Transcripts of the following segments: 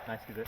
Nice, good.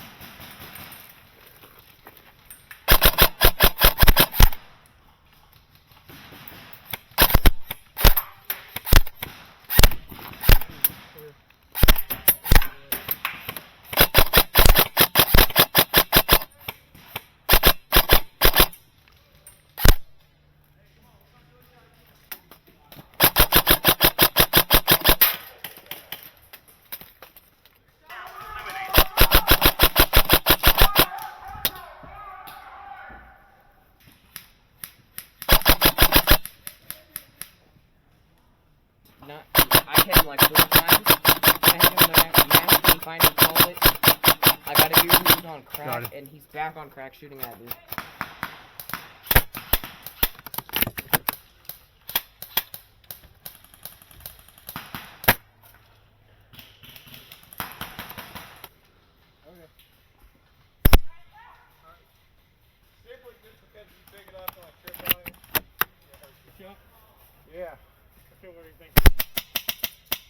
I hit him like 4 times. I hit him in the match, and he finally called it. I got a dude who's on crack, and he's back on crack shooting at dude. Okay. Simply just because you pick it up on a trip line, it hurts you. Yeah. I feel what you think.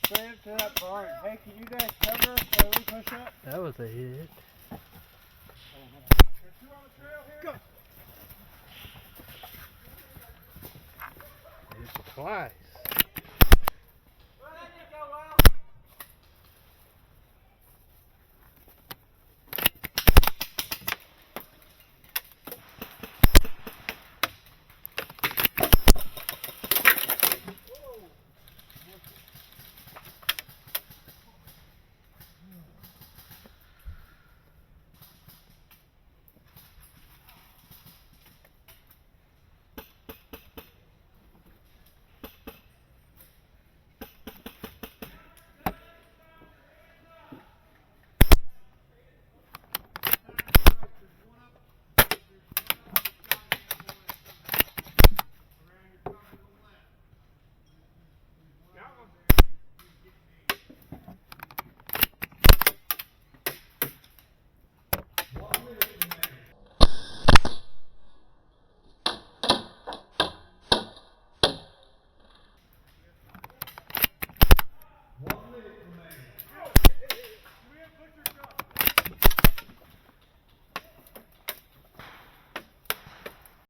Straight up to that barn. Hey, can you guys cover so we push up? That was a hit. There's 2 on the trail here. Go. It's twice.